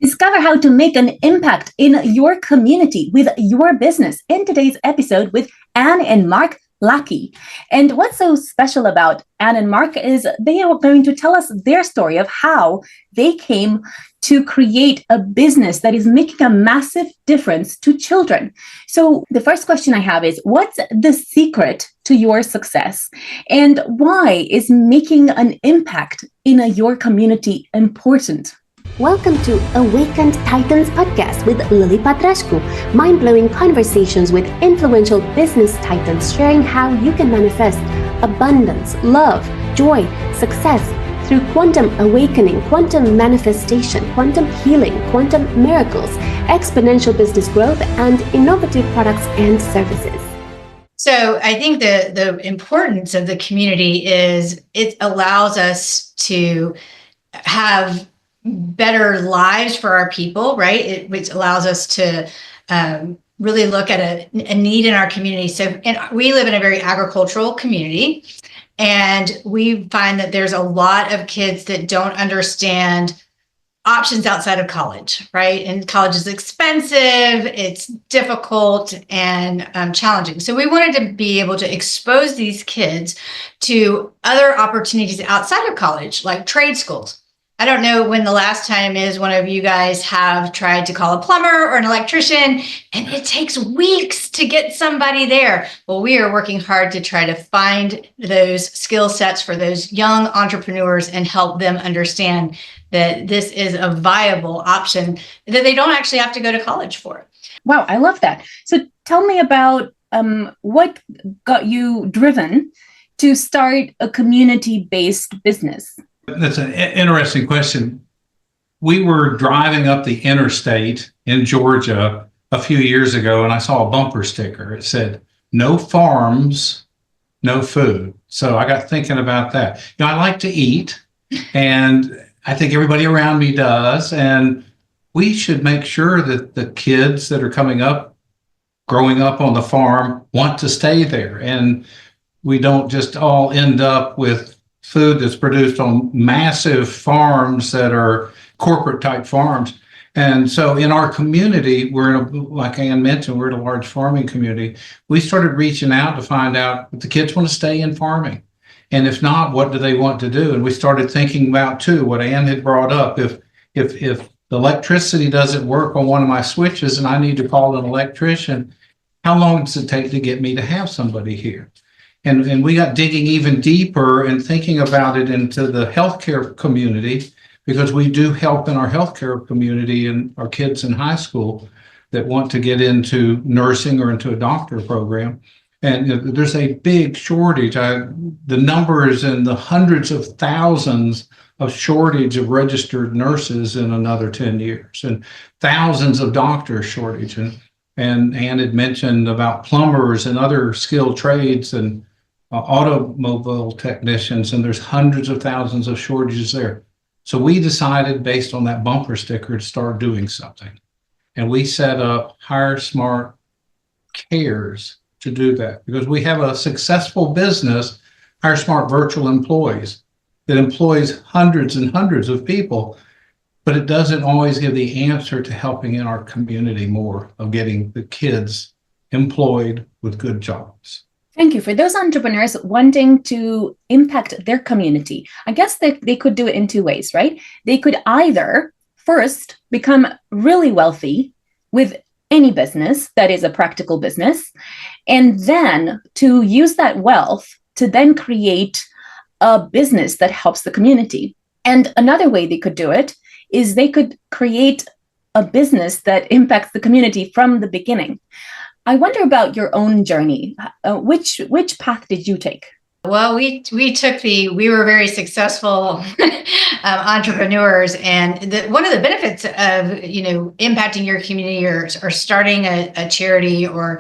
Discover how to make an impact in your community with your business in today's episode with Anne and Mark Lackey. And what's so special about Anne and Mark is they are going to tell us their story of how they came to create a business that is making a massive difference to children. So the first question I have is, what's the secret to your success? And why is making an impact in your community important? Welcome to Awakened Titans podcast with Lily Patrascu. Mind-blowing conversations with influential business titans sharing how you can manifest abundance, love, joy, success through quantum awakening, quantum manifestation, quantum healing, quantum miracles, exponential business growth, and innovative products and services. So I think the importance of the community is it allows us to have better lives for our people, right? Which allows us to really look at a need in our community. And we live in a very agricultural community, and we find that there's a lot of kids that don't understand options outside of college, right? And college is expensive, it's difficult and challenging. So we wanted to be able to expose these kids to other opportunities outside of college, like trade schools. I don't know when the last time is one of you guys have tried to call a plumber or an electrician, and it takes weeks to get somebody there. Well, we are working hard to try to find those skill sets for those young entrepreneurs and help them understand that this is a viable option, that they don't actually have to go to college for. Wow, I love that. So tell me about what got you driven to start a community-based business? That's an interesting question. We were driving up the interstate in Georgia a few years ago, and I saw a bumper sticker. It said, "No farms, no food." So I got thinking about that. I like to eat, and I think everybody around me does. And we should make sure that the kids that are growing up on the farm, want to stay there. And we don't just all end up with food that's produced on massive farms that are corporate type farms. And so in our community, like Ann mentioned, we're in a large farming community. We started reaching out to find out if the kids want to stay in farming. And if not, what do they want to do? And we started thinking about too, what Ann had brought up. If the electricity doesn't work on one of my switches and I need to call an electrician, how long does it take to get me to have somebody here? And we got digging even deeper and thinking about it into the healthcare community, because we do help in our healthcare community and our kids in high school that want to get into nursing or into a doctor program. And there's a big shortage. The number is in the hundreds of thousands of shortage of registered nurses in another 10 years, and thousands of doctor shortage. And Ann had mentioned about plumbers and other skilled trades and automobile technicians, and there's hundreds of thousands of shortages there. So we decided, based on that bumper sticker, to start doing something. And we set up HireSmart Cares to do that, because we have a successful business, HireSmart Virtual Employees, that employs hundreds and hundreds of people, but it doesn't always give the answer to helping in our community more of getting the kids employed with good jobs. Thank you. For those entrepreneurs wanting to impact their community, I guess they could do it in two ways, right? They could either first become really wealthy with any business that is a practical business, and then to use that wealth to then create a business that helps the community. And another way they could do it is they could create a business that impacts the community from the beginning. I wonder about your own journey. Which path did you take? Well, we were very successful entrepreneurs, and one of the benefits of impacting your community or starting a charity or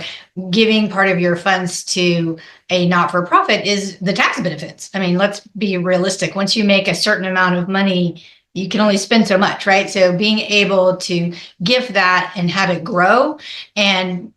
giving part of your funds to a not-for-profit is the tax benefits. I mean, let's be realistic. Once you make a certain amount of money, you can only spend so much, right? So being able to gift that and have it grow and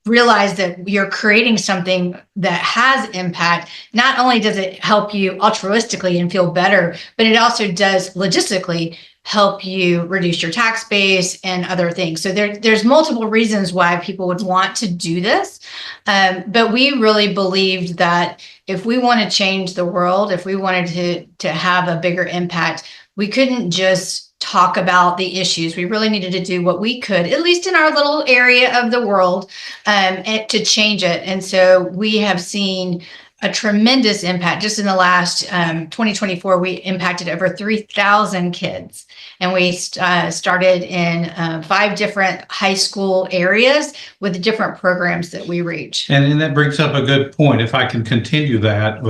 realize that you're creating something that has impact, not only does it help you altruistically and feel better, but it also does logistically help you reduce your tax base and other things. So there's multiple reasons why people would want to do this. But we really believed that if we want to change the world, if we wanted to have a bigger impact, we couldn't just talk about the issues. We really needed to do what we could, at least in our little area of the world, to change it. And so we have seen a tremendous impact. Just in the last 2024, we impacted over 3,000 kids. And we started in 5 different high school areas with different programs that we reach. And that brings up a good point, if I can continue that.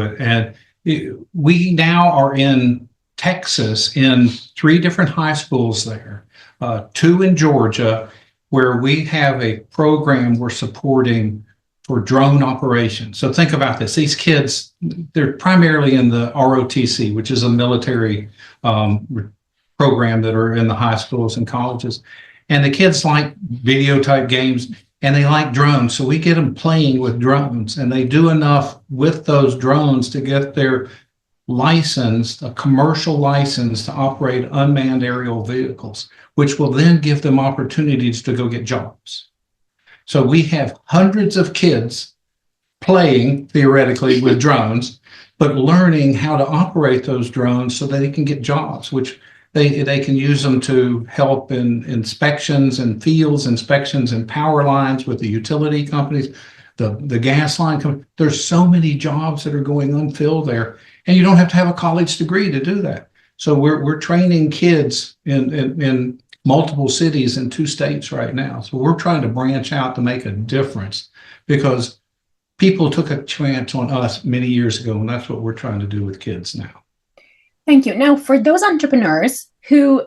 We now are in Texas in 3 different high schools there, 2 in Georgia, where we have a program we're supporting for drone operations. So think about this. These kids, they're primarily in the ROTC, which is a military program that are in the high schools and colleges. And the kids like video type games and they like drones. So we get them playing with drones, and they do enough with those drones to get their license, a commercial license to operate unmanned aerial vehicles, which will then give them opportunities to go get jobs. So we have hundreds of kids playing theoretically with drones, but learning how to operate those drones so that they can get jobs, which they can use them to help in inspections and fields inspections and power lines with the utility companies, the gas line company. There's so many jobs that are going unfilled there, and you don't have to have a college degree to do that. So we're training kids in multiple cities in 2 states right now. So we're trying to branch out to make a difference, because people took a chance on us many years ago, and that's what we're trying to do with kids now. Thank you. Now, for those entrepreneurs who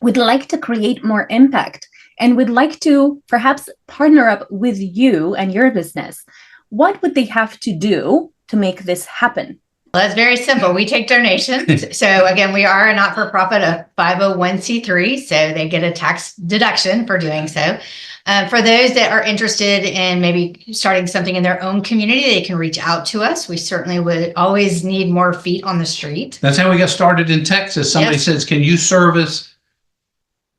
would like to create more impact and would like to perhaps partner up with you and your business, what would they have to do to make this happen? Well, that's very simple. We take donations. So again, we are a not-for-profit, a 501c3, so they get a tax deduction for doing so. For those that are interested in maybe starting something in their own community, they can reach out to us. We certainly would always need more feet on the street. That's how we got started in Texas. Somebody says, can you service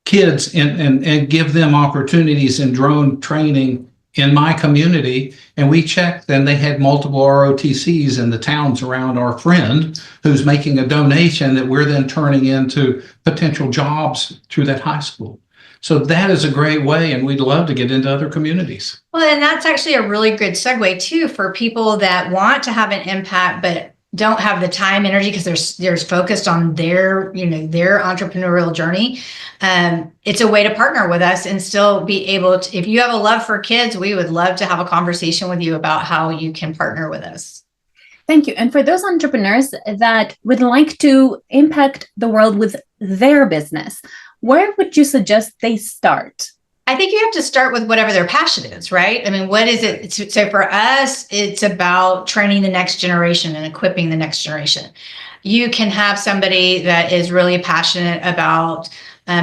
kids and give them opportunities in drone training in my community? And we checked, and they had multiple ROTCs in the towns around our friend who's making a donation that we're then turning into potential jobs through that high school. So that is a great way, and we'd love to get into other communities. Well, and that's actually a really good segue too for people that want to have an impact but don't have the time, energy, because they're focused on their entrepreneurial journey. It's a way to partner with us and still be able to, if you have a love for kids, we would love to have a conversation with you about how you can partner with us. Thank you. And for those entrepreneurs that would like to impact the world with their business, where would you suggest they start? I think you have to start with whatever their passion is, right? I mean, what is it? So for us, it's about training the next generation and equipping the next generation. You can have somebody that is really passionate about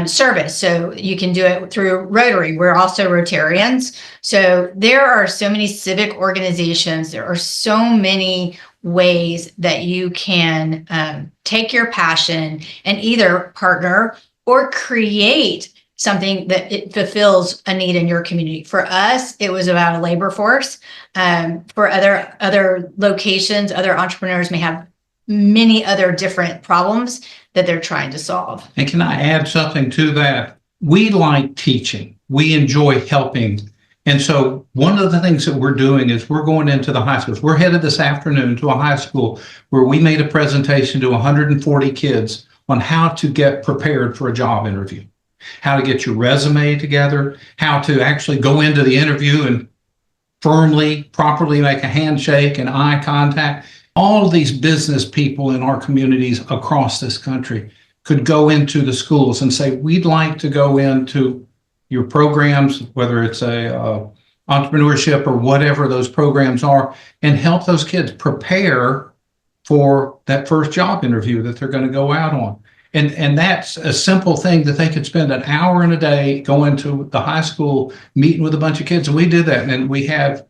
service. So you can do it through Rotary. We're also Rotarians. So there are so many civic organizations. There are so many ways that you can take your passion and either partner or create something that it fulfills a need in your community. For us, it was about a labor force. For other locations, other entrepreneurs may have many other different problems that they're trying to solve. And can I add something to that? We like teaching. We enjoy helping. And so one of the things that we're doing is we're going into the high schools. We're headed this afternoon to a high school where we made a presentation to 140 kids on how to get prepared for a job interview, how to get your resume together, how to actually go into the interview and properly make a handshake and eye contact. All of these business people in our communities across this country could go into the schools and say, we'd like to go into your programs, whether it's a entrepreneurship or whatever those programs are, and help those kids prepare for that first job interview that they're going to go out on. And that's a simple thing that they could spend an hour in a day going to the high school, meeting with a bunch of kids. And we did that. And we have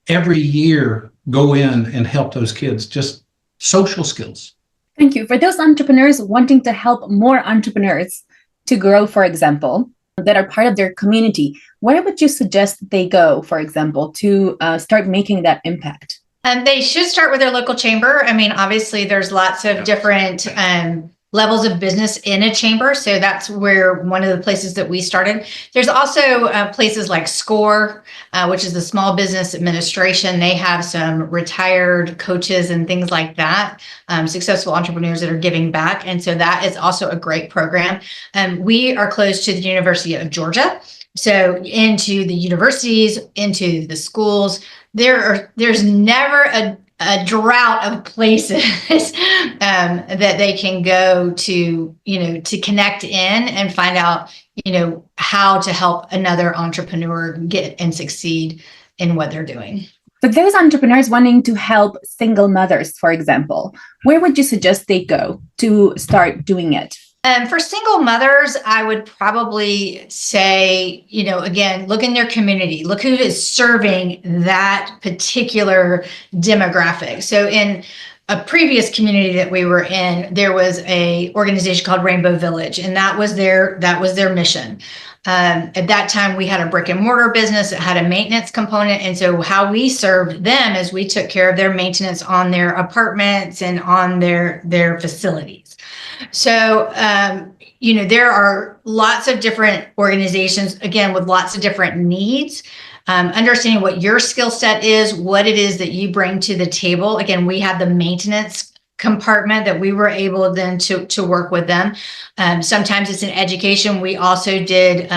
every year go in and help those kids, just social skills. Thank you. For those entrepreneurs wanting to help more entrepreneurs, to grow, for example, that are part of their community, where would you suggest they go, for example, to start making that impact? They should start with their local chamber. I mean, obviously, there's lots of different levels of business in a chamber. So that's where one of the places that we started. There's also places like SCORE, which is the Small Business Administration. They have some retired coaches and things like that, successful entrepreneurs that are giving back. And so that is also a great program. We are close to the University of Georgia. So into the universities, into the schools, there's never a drought of places that they can go to, to connect in and find out, how to help another entrepreneur get and succeed in what they're doing. For those entrepreneurs wanting to help single mothers, for example, where would you suggest they go to start doing it? For single mothers, I would probably say, again, look in their community, look who is serving that particular demographic. So in a previous community that we were in, there was a organization called Rainbow Village, and that was their mission. At that time, we had a brick and mortar business that had a maintenance component. And so how we served them is we took care of their maintenance on their apartments and on their facilities. So, there are lots of different organizations, again, with lots of different needs. Understanding what your skill set is, what it is that you bring to the table. Again, we had the maintenance compartment that we were able then to work with them. Sometimes it's in education. We also did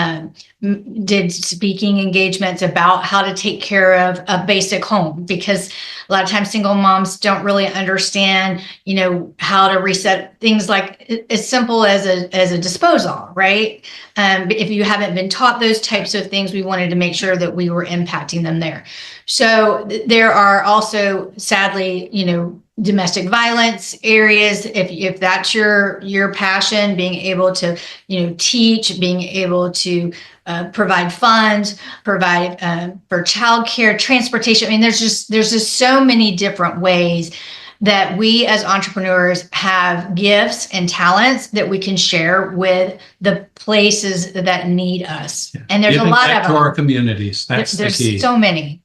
speaking engagements about how to take care of a basic home, because a lot of times single moms don't really understand, how to reset things like as simple as a disposal, right? If you haven't been taught those types of things, we wanted to make sure that we were impacting them there. So there are also, sadly, domestic violence areas. If that's your passion, being able to, teach, being able to provide funds, provide for childcare, transportation. I mean, there's just so many different ways that we as entrepreneurs have gifts and talents that we can share with the places that need us. Yeah. And there's a lot of them. To our communities. That's there's the key. So many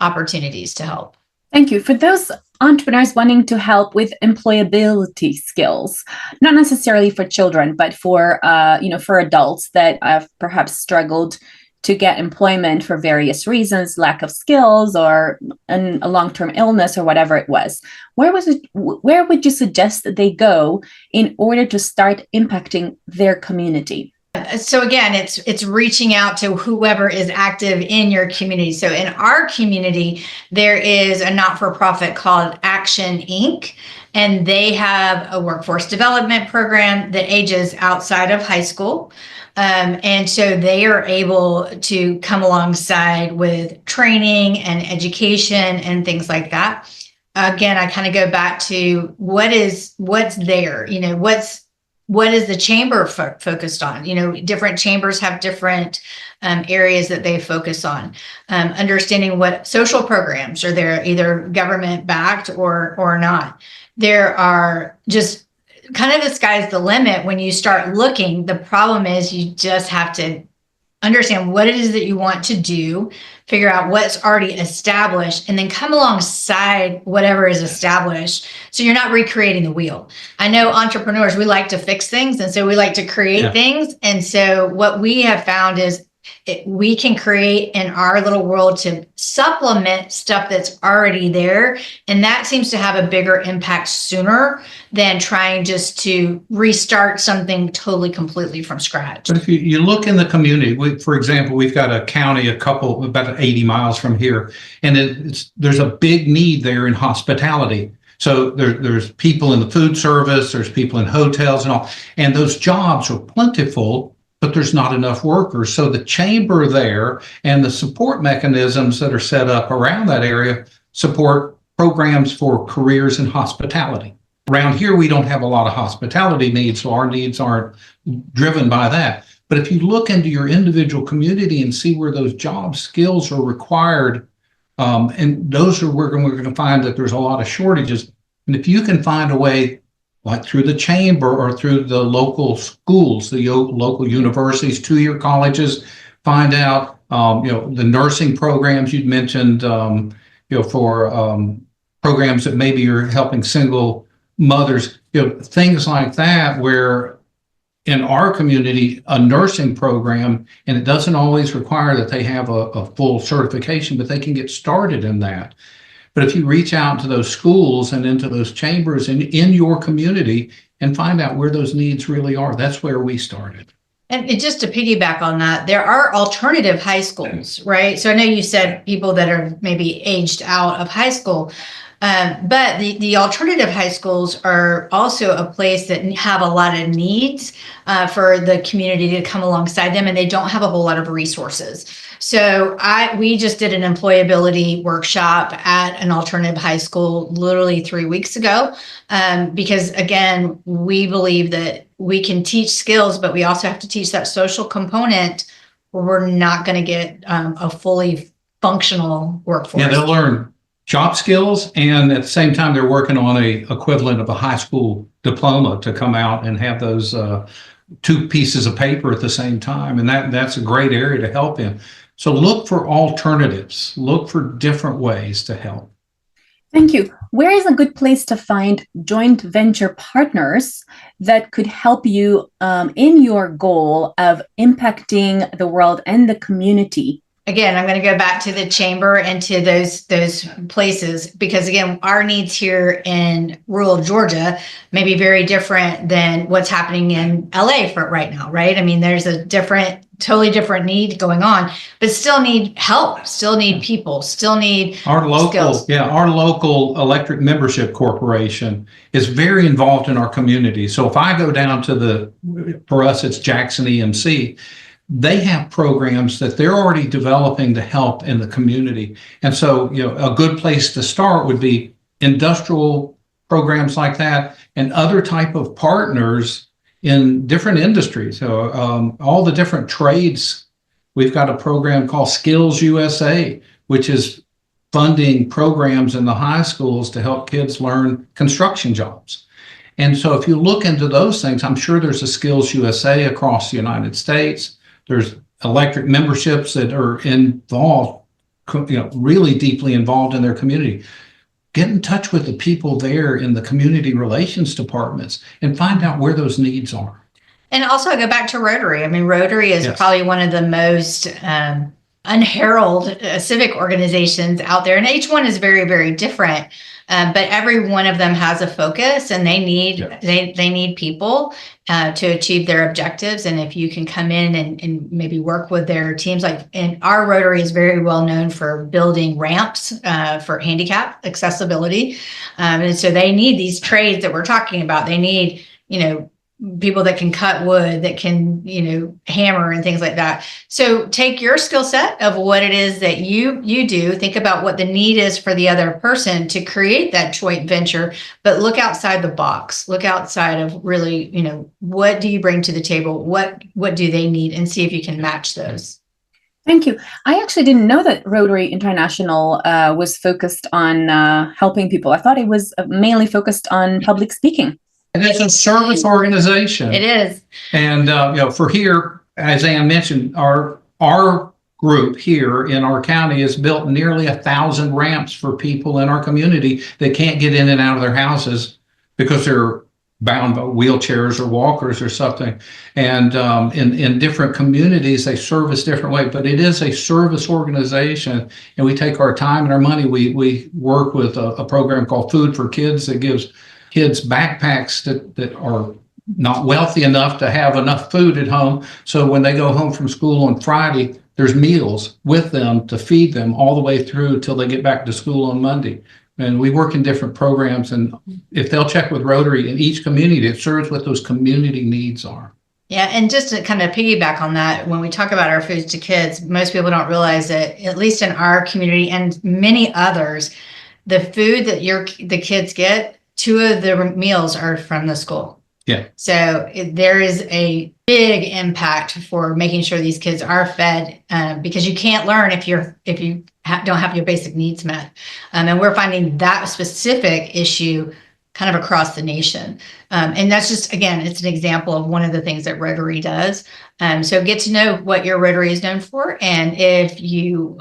opportunities to help. Thank you. For those entrepreneurs wanting to help with employability skills, not necessarily for children, but for for adults that have perhaps struggled to get employment for various reasons, lack of skills or a long-term illness or whatever it was, where would you suggest that they go in order to start impacting their community? So again, it's reaching out to whoever is active in your community. So in our community, there is a not-for-profit called Action Inc., and they have a workforce development program that ages outside of high school. And so they are able to come alongside with training and education and things like that. Again, I kind of go back to what's there, what is the chamber focused on? Different chambers have different areas that they focus on. Understanding what social programs are there, either government backed or not. There are just kind of the sky's the limit when you start looking. The problem is you just have to understand what it is that you want to do, figure out what's already established, and then come alongside whatever is established. So you're not recreating the wheel. I know entrepreneurs, we like to fix things. And so we like to create things. And so what we have found is we can create in our little world to supplement stuff that's already there. And that seems to have a bigger impact sooner than trying just to restart something totally, completely from scratch. But if you look in the community, for example, we've got a county about 80 miles from here, and there's a big need there in hospitality. So there's people in the food service, there's people in hotels and all, and those jobs are plentiful, but there's not enough workers. So the chamber there and the support mechanisms that are set up around that area support programs for careers in hospitality. Around here, we don't have a lot of hospitality needs, so our needs aren't driven by that. But if you look into your individual community and see where those job skills are required, and those are where we're going to find that there's a lot of shortages. And if you can find a way, like through the chamber or through the local schools, the local universities, 2-year colleges, find out, the nursing programs you'd mentioned, for programs that maybe you're helping single mothers, things like that, where in our community, a nursing program, and it doesn't always require that they have a full certification, but they can get started in that. But if you reach out to those schools and into those chambers and in your community and find out where those needs really are, that's where we started. And just to piggyback on that, there are alternative high schools, right? So I know you said people that are maybe aged out of high school, but the alternative high schools are also a place that have a lot of needs for the community to come alongside them, and they don't have a whole lot of resources. So we just did an employability workshop at an alternative high school literally 3 weeks ago, because again, we believe that we can teach skills, but we also have to teach that social component, or we're not going to get a fully functional workforce. Yeah, they'll learn job skills, and at the same time, they're working on a equivalent of a high school diploma to come out and have those 2 pieces of paper at the same time, and that's a great area to help in. So look for alternatives, look for different ways to help. Thank you. Where is a good place to find joint venture partners that could help you in your goal of impacting the world and the community? Again, I'm going to go back to the chamber and to those places, because again, our needs here in rural Georgia may be very different than what's happening in LA for right now, right? I mean, there's a totally different need going on, but still need help, still need people, still need our local skills. Yeah, our local electric membership corporation is very involved in our community. So if I go down to for us, it's Jackson EMC. They have programs that they're already developing to help in the community. And so, a good place to start would be industrial programs like that and other type of partners in different industries. So all the different trades. We've got a program called Skills USA, which is funding programs in the high schools to help kids learn construction jobs. And so if you look into those things, I'm sure there's a Skills USA across the United States. There's electric memberships that are involved, really deeply involved in their community. Get in touch with the people there in the community relations departments and find out where those needs are. And also I go back to Rotary. I mean, Rotary is probably one of the most unheralded civic organizations out there. And each one is very, very different. But every one of them has a focus, and they need people to achieve their objectives. And if you can come in and maybe work with their teams, and our Rotary is very well known for building ramps for handicap accessibility. And so they need these trades that we're talking about. They need, people that can cut wood, that can, hammer and things like that. So take your skill set of what it is that you do, think about what the need is for the other person to create that joint venture, but look outside the box, look outside of really, what do you bring to the table? What do they need, and see if you can match those. Thank you. I actually didn't know that Rotary International was focused on helping people. I thought it was mainly focused on public speaking. And it's a service organization. It is. And, for here, as Ann mentioned, our group here in our county has built nearly 1,000 ramps for people in our community that can't get in and out of their houses because they're bound by wheelchairs or walkers or something. And in different communities, they service different ways, but it is a service organization, and we take our time and our money. We work with a program called Food for Kids that gives kids backpacks that are not wealthy enough to have enough food at home. So when they go home from school on Friday, there's meals with them to feed them all the way through till they get back to school on Monday. And we work in different programs, and if they'll check with Rotary in each community, it serves what those community needs are. Yeah, and just to kind of piggyback on that, when we talk about our foods to kids, most people don't realize that, at least in our community and many others, the food that the kids get, 2 of the meals are from the school. Yeah. So there is a big impact for making sure these kids are fed, because you can't learn if you don't have your basic needs met. And we're finding that specific issue kind of across the nation. And that's just, again, it's an example of one of the things that Rotary does. So get to know what your Rotary is known for. And if you,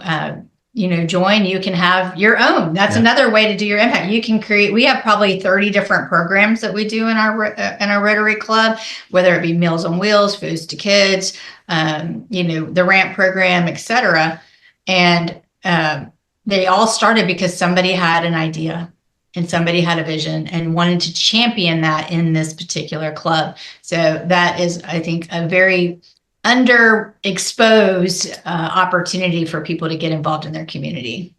join, you can have your own. That's another way to do your impact. You can create, we have probably 30 different programs that we do in our Rotary Club, whether it be Meals on Wheels, Foods to Kids, the RAMP program, et cetera. And they all started because somebody had an idea and somebody had a vision and wanted to champion that in this particular club. So that is, I think, a very underexposed opportunity for people to get involved in their community.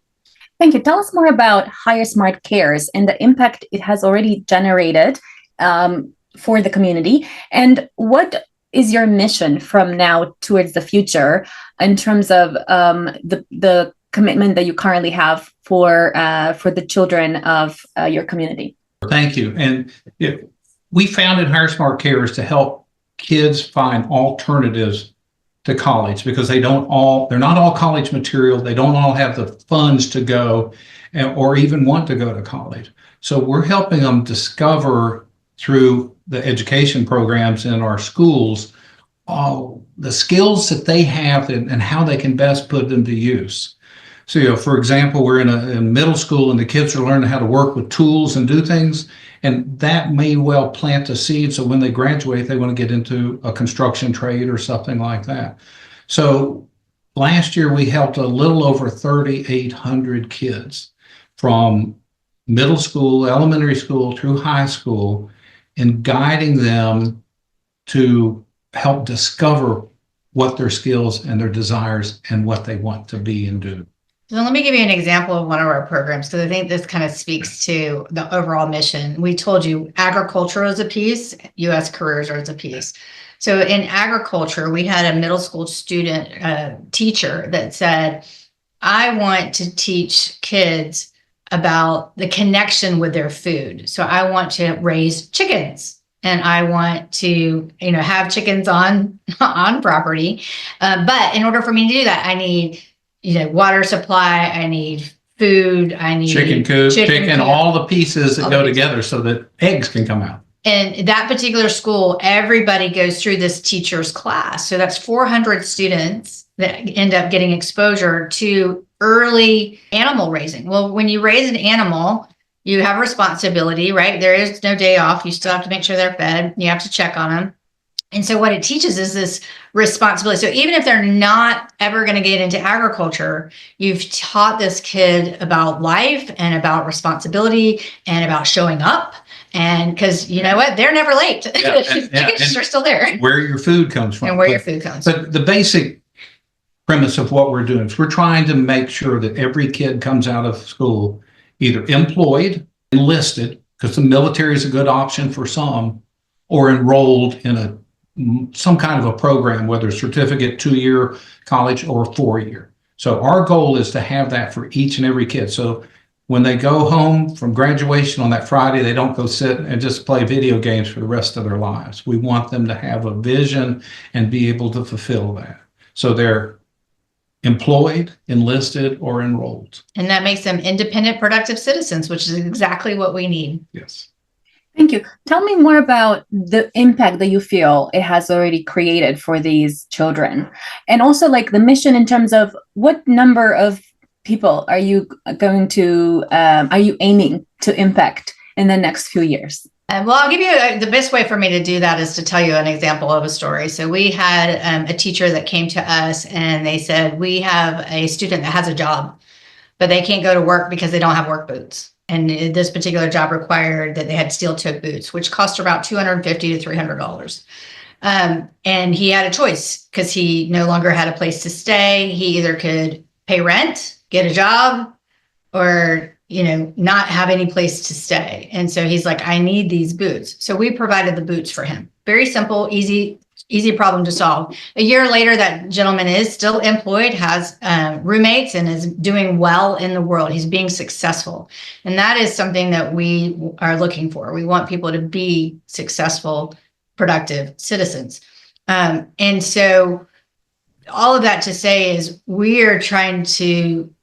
Thank you. Tell us more about HireSmart Cares and the impact it has already generated for the community. And what is your mission from now towards the future in terms of the commitment that you currently have for the children of your community? Thank you. And we founded HireSmart Cares to help kids find alternatives to college because they're not all college material. They don't all have the funds to go or even want to go to college. So we're helping them discover through the education programs in our schools the skills that they have and how they can best put them to use. So, for example, we're in middle school and the kids are learning how to work with tools and do things. And that may well plant a seed. So when they graduate, they want to get into a construction trade or something like that. So last year, we helped a little over 3,800 kids from middle school, elementary school through high school in guiding them to help discover what their skills and their desires and what they want to be and do. So let me give you an example of one of our programs, because I think this kind of speaks to the overall mission. We told you agriculture is a piece, U.S. careers are a piece. So in agriculture, we had a middle school student teacher that said, I want to teach kids about the connection with their food. So I want to raise chickens and I want to, have chickens on property. But in order for me to do that, I need water supply, I need food, I need chicken coop, all the pieces that go together so that eggs can come out. And that particular school, everybody goes through this teacher's class. So that's 400 students that end up getting exposure to early animal raising. Well, when you raise an animal, you have a responsibility, right? There is no day off. You still have to make sure they're fed. You have to check on them. And so what it teaches is this responsibility. So even if they're not ever going to get into agriculture, you've taught this kid about life and about responsibility and about showing up. And because you know what, they're never late. Chickens are still there. Where your food comes from. And where your food comes from. But the basic premise of what we're doing is we're trying to make sure that every kid comes out of school either employed, enlisted, because the military is a good option for some, or enrolled in some kind of a program, whether certificate, 2-year college, or 4-year. So our goal is to have that for each and every kid. So when they go home from graduation on that Friday, they don't go sit and just play video games for the rest of their lives. We want them to have a vision and be able to fulfill that. So they're employed, enlisted, or enrolled. And that makes them independent, productive citizens, which is exactly what we need. Yes. Thank you. Tell me more about the impact that you feel it has already created for these children. And also like the mission in terms of what number of people are you aiming to impact in the next few years? Well, I'll give you the best way for me to do that is to tell you an example of a story. So we had a teacher that came to us and they said, we have a student that has a job, but they can't go to work because they don't have work boots. And this particular job required that they had steel-toed boots, which cost about $250 to $300. And he had a choice because he no longer had a place to stay. He either could pay rent, get a job, or not have any place to stay. And so he's like, I need these boots. So we provided the boots for him. Very simple, easy problem to solve. A year later, that gentleman is still employed, has roommates, and is doing well in the world. He's being successful. And that is something that we are looking for. We want people to be successful, productive citizens. And so all of that to say is we are trying to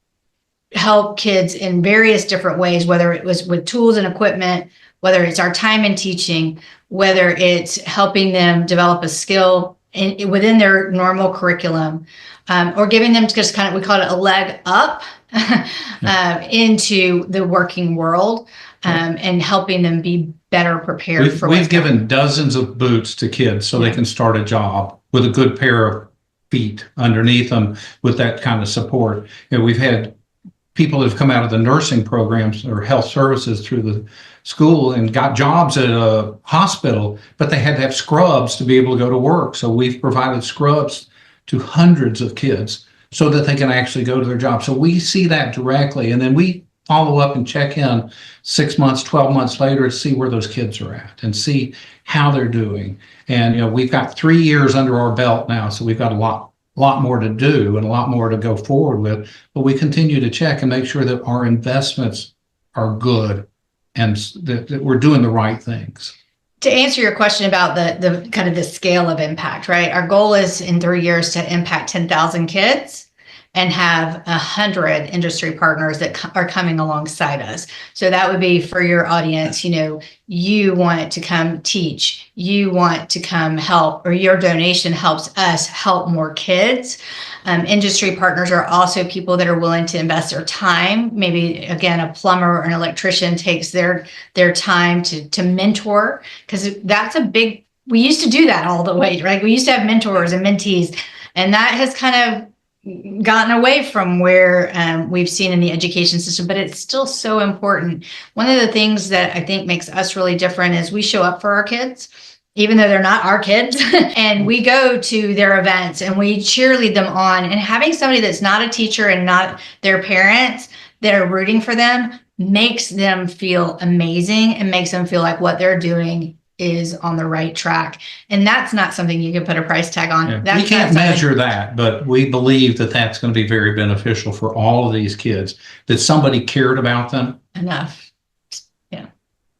help kids in various different ways, whether it was with tools and equipment, whether it's our time in teaching, whether it's helping them develop a skill within their normal curriculum, or giving them just kind of, we call it a leg up into the working world, and helping them be better prepared for We've given dozens of boots to kids so they can start a job with a good pair of feet underneath them with that kind of support. We've had people that have come out of the nursing programs or health services through the school and got jobs at a hospital, but they had to have scrubs to be able to go to work. So we've provided scrubs to hundreds of kids so that they can actually go to their job. So we see that directly, and then we follow up and check in 6 months, 12 months later to see where those kids are at and see how they're doing. And we've got 3 years under our belt now, so we've got a lot more to do and a lot more to go forward with. But we continue to check and make sure that our investments are good and that we're doing the right things. To answer your question about the kind of the scale of impact, right? Our goal is in 3 years to impact 10,000 kids and have 100 industry partners that are coming alongside us. So that would be for your audience, you want to come teach, you want to come help, or your donation helps us help more kids. Industry partners are also people that are willing to invest their time. Maybe, again, a plumber or an electrician takes their time to mentor, because that's we used to do that all the way, right? We used to have mentors and mentees, and that has kind of gotten away from where we've seen in the education system, but it's still so important. One of the things that I think makes us really different is we show up for our kids, even though they're not our kids, and we go to their events and we cheerlead them on. And having somebody that's not a teacher and not their parents that are rooting for them makes them feel amazing and makes them feel like what they're doing is on the right track. And that's not something you can put a price tag on. Yeah. We can't measure that, but we believe that that's going to be very beneficial for all of these kids, that somebody cared about them enough. Yeah.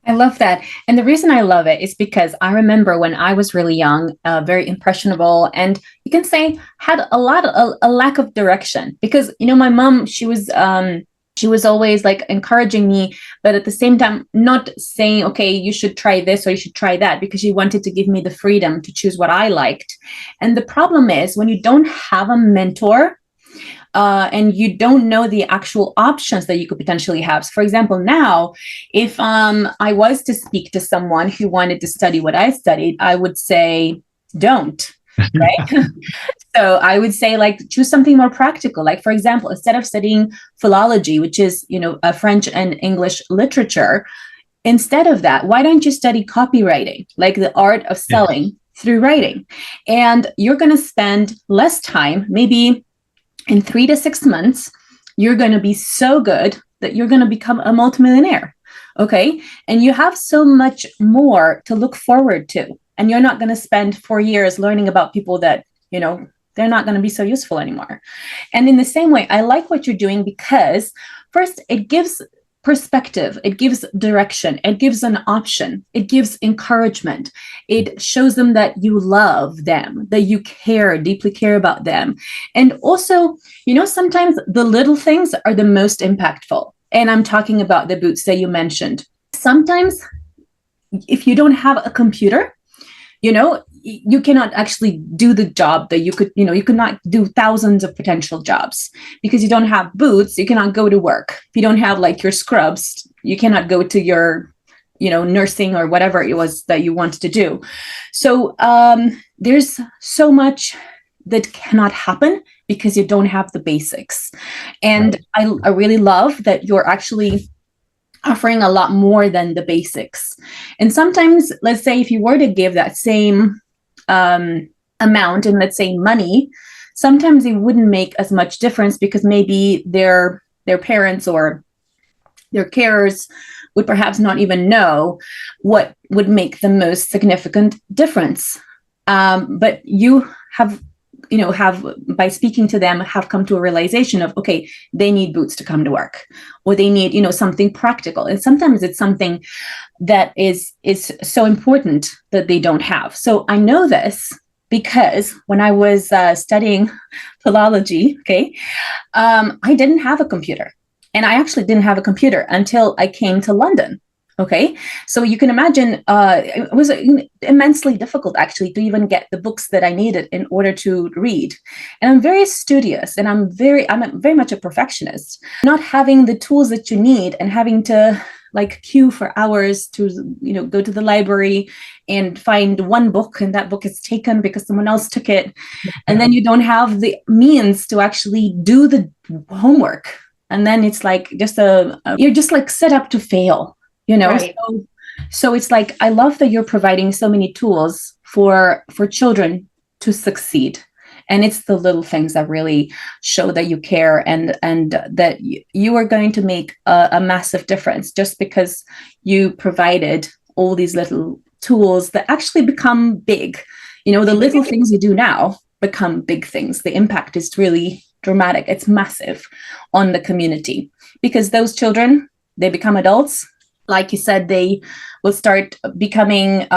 I love that. And the reason I love it is because I remember when I was really young, very impressionable, and you can say had a lack of direction, because, my mom, she was always like encouraging me, but at the same time, not saying, okay, you should try this or you should try that, because she wanted to give me the freedom to choose what I liked. And the problem is when you don't have a mentor, and you don't know the actual options that you could potentially have. So for example, now, if I was to speak to someone who wanted to study what I studied, I would say, don't. Right. So I would say, choose something more practical. Like, for example, instead of studying philology, which is, a French and English literature, instead of that, why don't you study copywriting, like the art of selling through writing? And you're going to spend less time, maybe in 3 to 6 months, you're going to be so good that you're going to become a multimillionaire. Okay. And you have so much more to look forward to. And you're not going to spend 4 years learning about people that, they're not going to be so useful anymore. And in the same way, I like what you're doing because first, it gives perspective, it gives direction, it gives an option, it gives encouragement. It shows them that you love them, that you deeply care about them. And also, sometimes the little things are the most impactful. And I'm talking about the boots that you mentioned. Sometimes if you don't have a computer, you cannot actually do the job that you could not do thousands of potential jobs because you don't have boots. You cannot go to work. If you don't have your scrubs, you cannot go to your, nursing or whatever it was that you wanted to do. So there's so much that cannot happen because you don't have the basics. And I really love that you're actually offering a lot more than the basics. And sometimes, let's say if you were to give that same amount in, let's say, money, sometimes it wouldn't make as much difference because maybe their parents or their carers would perhaps not even know what would make the most significant difference. But you have by speaking to them, have come to a realization of, okay, they need boots to come to work, or they need, something practical. And sometimes it's something that is so important that they don't have. So I know this because when I was studying philology, I didn't have a computer. And I actually didn't have a computer until I came to London. Okay, so you can imagine it was immensely difficult actually to even get the books that I needed in order to read. And I'm very studious, and I'm very much a perfectionist. Not having the tools that you need and having to like queue for hours to go to the library and find one book, and that book is taken because someone else took it, and then you don't have the means to actually do the homework, and then it's like just you're just like set up to fail. Right. So it's like, I love that you're providing so many tools for children to succeed. And it's the little things that really show that you care, and that you are going to make a massive difference just because you provided all these little tools that actually become big. The little things you do now become big things. The impact is really dramatic. It's massive on the community, because those children, they become adults. Like you said, they will start becoming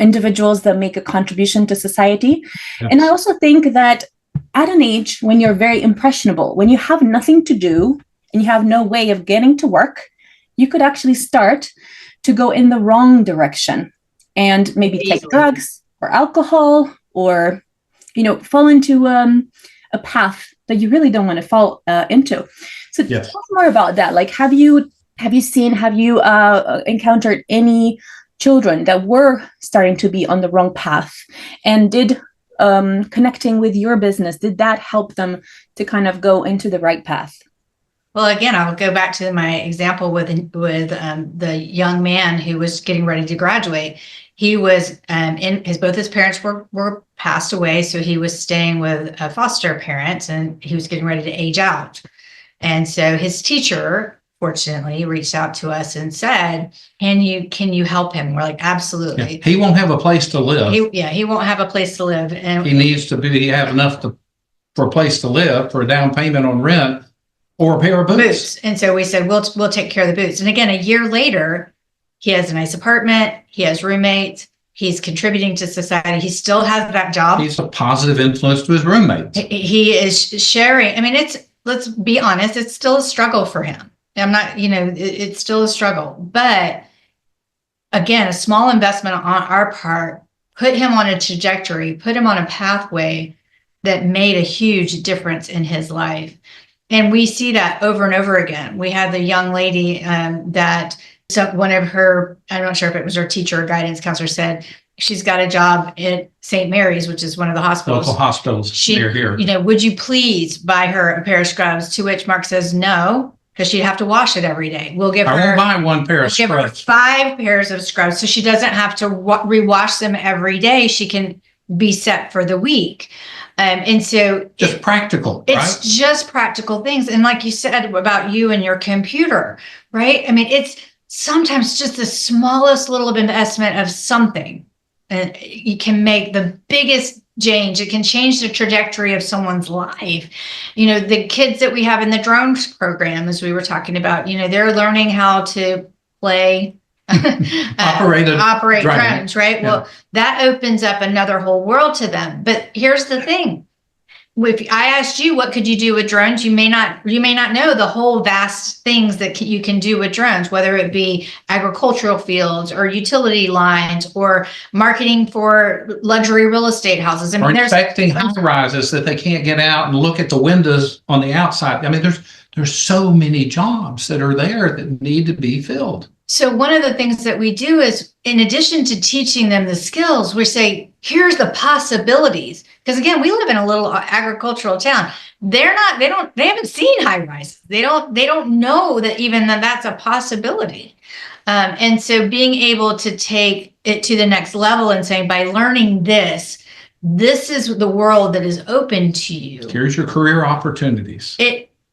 individuals that make a contribution to society. Yes. And I also think that at an age when you're very impressionable, when you have nothing to do and you have no way of getting to work, you could actually start to go in the wrong direction and maybe take drugs or alcohol, or fall into a path that you really don't want to fall into. So yes. Talk more about that. Like, have you encountered any children that were starting to be on the wrong path, and did connecting with your business, did that help them to kind of go into the right path? Well, again, I'll go back to my example with the young man who was getting ready to graduate. He was both his parents were passed away, so he was staying with a foster parent, and he was getting ready to age out. And so his teacher, fortunately, reached out to us and said, can you help him? We're like, absolutely. Yeah, he won't have a place to live. He won't have a place to live. And he needs to have enough for a place to live, for a down payment on rent, or a pair of boots. And so we said, we'll take care of the boots. And again, a year later, he has a nice apartment. He has roommates. He's contributing to society. He still has that job. He's a positive influence to his roommates. He is sharing. I mean, let's be honest, it's still a struggle for him. I'm not, it's still a struggle. But again, a small investment on our part put him on a trajectory, put him on a pathway that made a huge difference in his life. And we see that over and over again. We had the young lady one of her, I'm not sure if it was her teacher or guidance counselor, said she's got a job at St. Mary's, which is one of the hospitals. Local hospitals near here. Would you please buy her a pair of scrubs? To which Mark says no, because she'd have to wash it every day. We'll give her. I won't buy one pair of scrubs. Give her 5 pairs of scrubs, so she doesn't have to rewash them every day. She can be set for the week. And so just practical, it's right? Just practical things. And like you said about you and your computer, right? I mean, it's sometimes just the smallest little investment of something, and you can make the biggest change. It can change the trajectory of someone's life. The kids that we have in the drones program, as we were talking about, they're learning how to operate drones, right? Yeah. Well, that opens up another whole world to them. But here's the thing. If I asked you, what could you do with drones? You may not know the whole vast things that you can do with drones, whether it be agricultural fields or utility lines or marketing for luxury real estate houses. I mean, or inspecting high rises that they can't get out and look at the windows on the outside. I mean, there's so many jobs that are there that need to be filled. So one of the things that we do is, in addition to teaching them the skills, we say, here's the possibilities. Because again, we live in a little agricultural town. They haven't seen high rises. They don't know that even that's a possibility. And so being able to take it to the next level and saying, by learning this is the world that is open to you. Here's your career opportunities.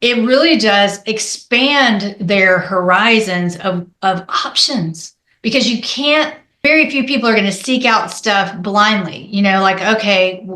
It really does expand their horizons of options, because very few people are going to seek out stuff blindly, okay,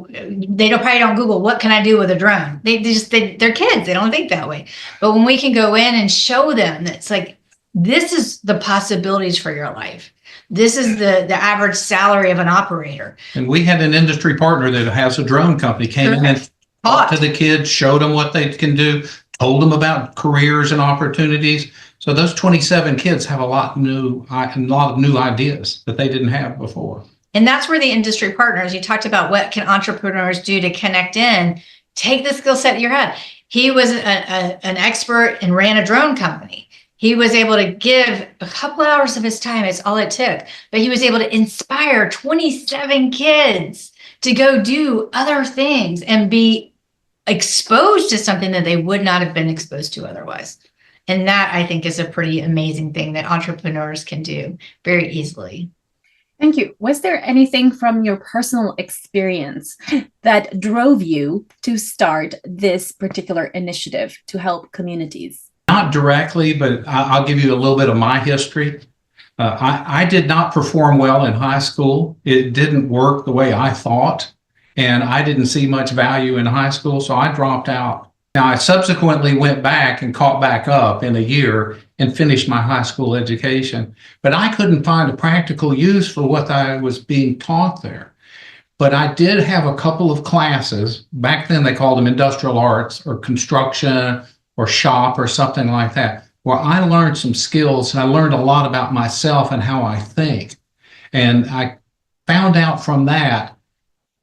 they probably don't Google, what can I do with a drone? They're kids. They don't think that way. But when we can go in and show them that it's like, this is the possibilities for your life. This is the average salary of an operator. And we had an industry partner that has a drone company, came in and talked to the kids, showed them what they can do, told them about careers and opportunities. So those 27 kids have a lot of new ideas that they didn't have before. And that's where the industry partners, you talked about what can entrepreneurs do to connect in, take the skill set you had. He was an expert and ran a drone company. He was able to give a couple hours of his time. It's all it took. But he was able to inspire 27 kids to go do other things and be exposed to something that they would not have been exposed to otherwise. And that, I think, is a pretty amazing thing that entrepreneurs can do very easily. Thank you. Was there anything from your personal experience that drove you to start this particular initiative to help communities? Not directly, but I'll give you a little bit of my history. I did not perform well in high school. It didn't work the way I thought, and I didn't see much value in high school, so I dropped out. Now, I subsequently went back and caught back up in a year and finished my high school education, but I couldn't find a practical use for what I was being taught there. But I did have a couple of classes. Back then, they called them industrial arts or construction or shop or something like that, where I learned some skills and I learned a lot about myself and how I think. And I found out from that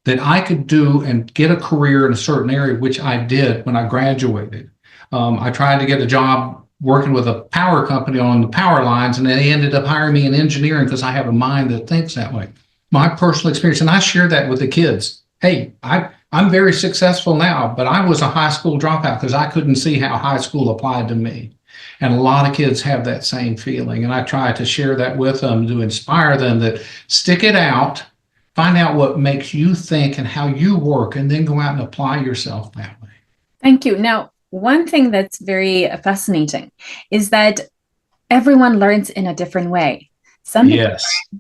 I could do and get a career in a certain area, which I did when I graduated. I tried to get a job working with a power company on the power lines, and then they ended up hiring me in engineering because I have a mind that thinks that way. My personal experience, and I share that with the kids. Hey, I'm very successful now, but I was a high school dropout because I couldn't see how high school applied to me. And a lot of kids have that same feeling. And I try to share that with them to inspire them that stick it out, find out what makes you think and how you work, and then go out and apply yourself that way. Thank you. Now, one thing that's very fascinating is that everyone learns in a different way. Some people learn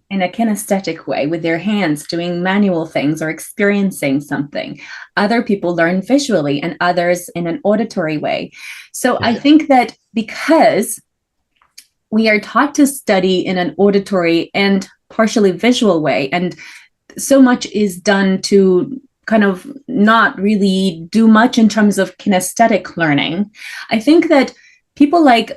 in a kinesthetic way with their hands doing manual things or experiencing something. Other people learn visually and others in an auditory way. So I think that because we are taught to study in an auditory and partially visual way, and so much is done to kind of not really do much in terms of kinesthetic learning, I think that people that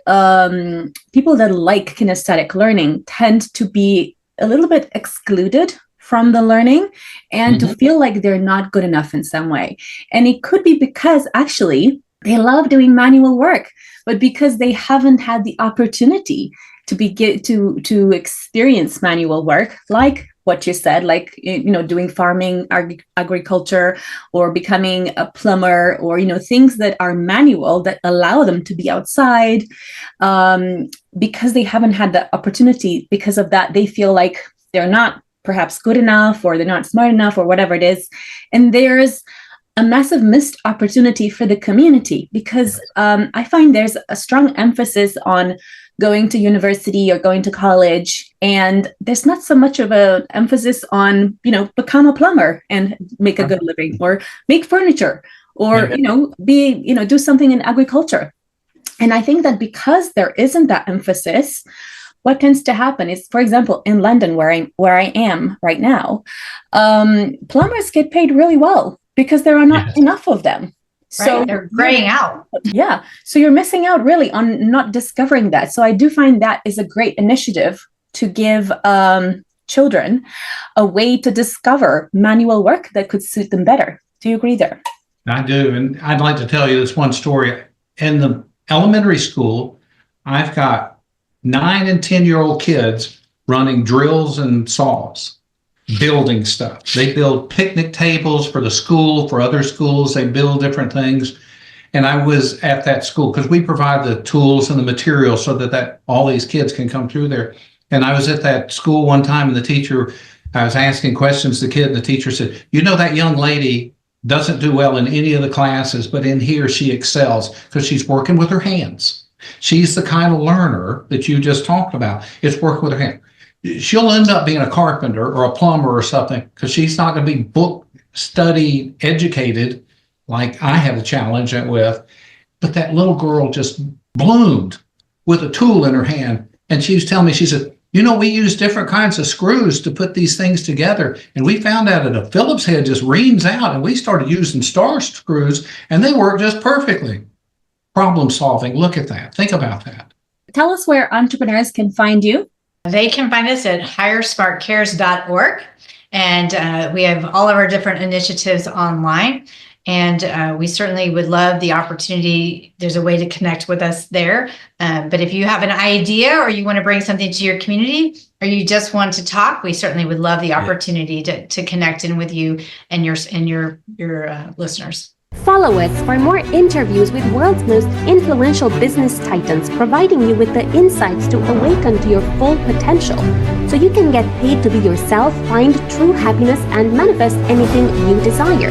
like kinesthetic learning tend to be a little bit excluded from the learning and to feel like they're not good enough in some way. And it could be because actually they love doing manual work, but because they haven't had the opportunity to experience manual work, like what you said, like, doing farming, agriculture, or becoming a plumber, or, things that are manual that allow them to be outside, because they haven't had the opportunity. Because of that, they feel like they're not perhaps good enough, or they're not smart enough, or whatever it is. And there's a massive missed opportunity for the community, because I find there's a strong emphasis on going to university or going to college, and there's not so much of an emphasis on, become a plumber and make a good living, or make furniture, or, do something in agriculture. And I think that because there isn't that emphasis, what tends to happen is, for example, in London, where I am right now, plumbers get paid really well because there are not enough of them. Right, so they're graying out. Yeah. So you're missing out really on not discovering that. So I do find that is a great initiative to give children a way to discover manual work that could suit them better. Do you agree there? I do. And I'd like to tell you this one story. In the elementary school, I've got 9 and 10-year-old kids running drills and saws, building stuff. They build picnic tables for the school, for other schools. They build different things. And I was at that school because we provide the tools and the materials so that all these kids can come through there. And I was at that school one time, and I was asking questions to the kid, and the teacher said, that young lady doesn't do well in any of the classes, but in here she excels because she's working with her hands. She's the kind of learner that you just talked about. It's working with her hands. She'll end up being a carpenter or a plumber or something because she's not going to be book study educated like I have a challenge with. But that little girl just bloomed with a tool in her hand. And she was telling me, she said, we use different kinds of screws to put these things together. And we found out that a Phillips head just reams out, and we started using star screws, and they work just perfectly. Problem solving. Look at that. Think about that. Tell us where entrepreneurs can find you. They can find us at HireSmartCares.org. And we have all of our different initiatives online. And we certainly would love the opportunity. There's a way to connect with us there. But if you have an idea or you want to bring something to your community or you just want to talk, we certainly would love the opportunity to connect in with you and your listeners. Follow us for more interviews with world's most influential business titans, providing you with the insights to awaken to your full potential so you can get paid to be yourself, find true happiness, and manifest anything you desire.